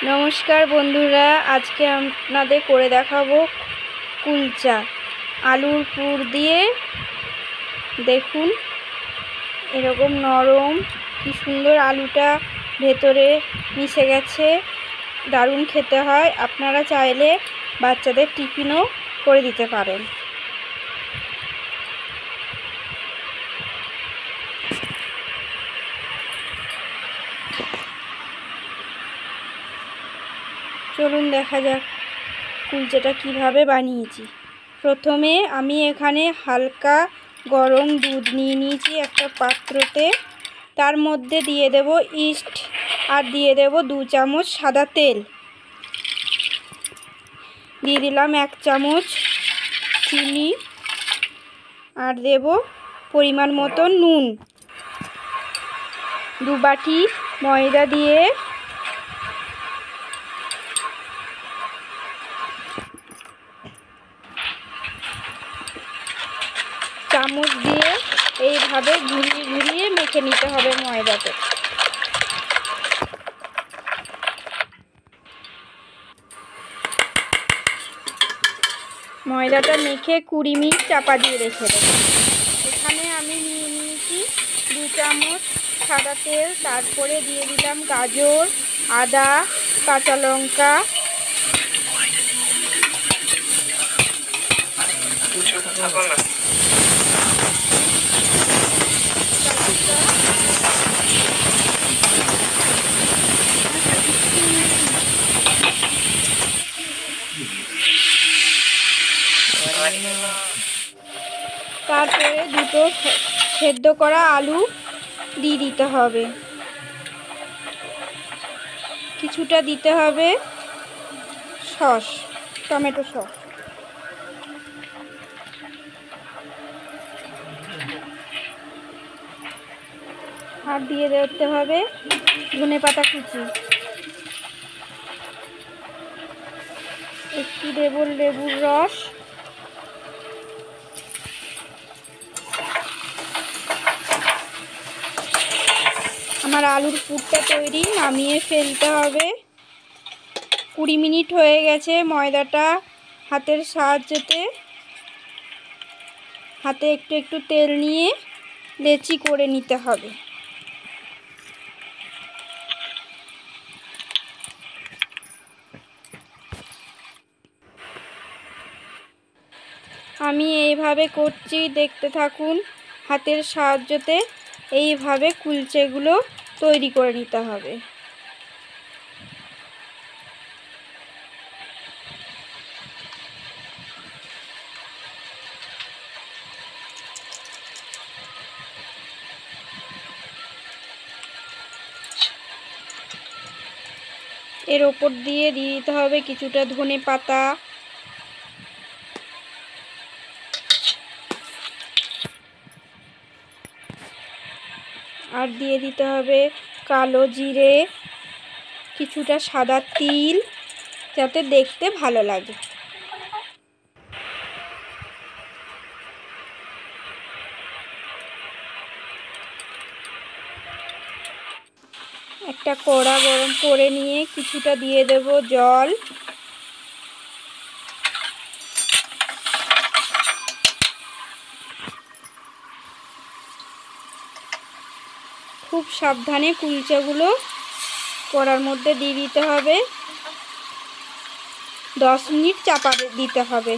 নমস্কার বন্ধুরা, আজকে আপনাদের করে দেখাবো কুলচা আলুর পুর দিয়ে। দেখুন এরকম নরম, কি সুন্দর আলুটা ভেতরে মিশে গেছে, দারুণ খেতে হয়। আপনারা চাইলে বাচ্চাদের টিফিনও করে দিতে পারেন। চলুন দেখা যাক কুলচাটা কিভাবে বানিয়েছি। প্রথমে আমি এখানে হালকা গরম দুধ নিয়ে নিয়েছি একটা পাত্রতে। তার মধ্যে দিয়ে দেব ইস্ট আর দিয়ে দেব 2 চামচ সাদা তেল। দিয়ে দিলাম 1 চামচ চিনি আর দেব পরিমাণ মতো নুন। 2 বাটি ময়দা দিয়ে চামচ দিয়ে এইভাবে ঘুরিয়ে ঘুরিয়ে মেখে নিতে হবে ময়দাতে। ময়দাটা মেখে 20 মিনিট চাপা দিয়ে রেখে দেব। এখানে আমি নিয়ে নিয়েছি 2 চামচ সাদা তেল। তারপরে দিয়ে দিলাম গাজর, আদা, কাঁচা লঙ্কা, তারপরে 2টো সেদ্ধ করা আলু দিয়ে দিতে হবে। কিছুটা দিতে হবে সস, টমেটো সস। আর দিয়ে দিতে হবে ধনেপাতা কুচি। একটু দেব লেবুর রস। আমার আলুর পুরটা তৈরি, নামিয়ে ফেলতে হবে। 20 মিনিট হয়ে গেছে। ময়দাটা হাতের সাহায্যে হাতে একটু একটু তেল নিয়ে লেচি করে নিতে হবে। আমি এইভাবে করছি, দেখতে থাকুন। হাতের সাহায্যে এইভাবে কুলচেগুলো তৈরি করে নিতে হবে। এর ওপর দিয়ে দিতে হবে কিছুটা ধনেপাতা, আর দিয়ে দিতে হবে কালো জিরে, কিছুটা সাদা তিল, যাতে দেখতে ভালো লাগে। একটা কড়া গরম করে নিয়ে কিছুটা দিয়ে দেব জল। খুব সাবধানে কুলচাগুলো কড়ার মধ্যে দিয়ে দিতে হবে। 10 মিনিট চাপা দিতে হবে।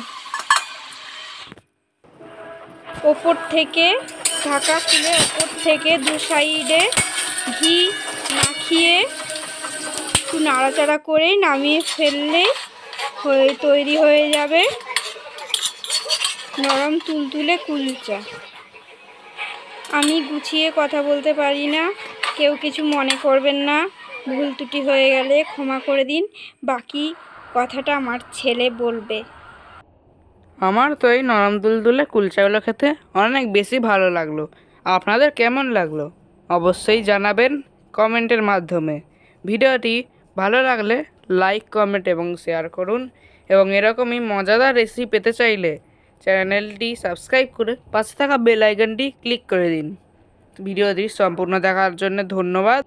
ওপর থেকে ঢাকা খুলে ওপর থেকে 2 সাইডে ঘি মাখিয়ে একটু নাড়াচাড়া করে নামিয়ে ফেললে তৈরি হয়ে যাবে নরম তুলতুলে কুলচা। আমি গুছিয়ে কথা বলতে পারি না, কেউ কিছু মনে করবেন না। ভুল ত্রুটি হয়ে গেলে ক্ষমা করে দিন। বাকি কথাটা আমার ছেলে বলবে। আমার তো এই নরম তুলতুলে কুলচাগুলো খেতে অনেক বেশি ভালো লাগলো। আপনাদের কেমন লাগলো অবশ্যই জানাবেন কমেন্টের মাধ্যমে। ভিডিওটি ভালো লাগলে লাইক, কমেন্ট এবং শেয়ার করুন। এবং এরকমই মজাদার রেসিপি পেতে চাইলে চ্যানেলটি সাবস্ক্রাইব করে পাশে থাকা বেল আইকনটি ক্লিক করে দিন। ভিডিওটি সম্পূর্ণ দেখার জন্য ধন্যবাদ।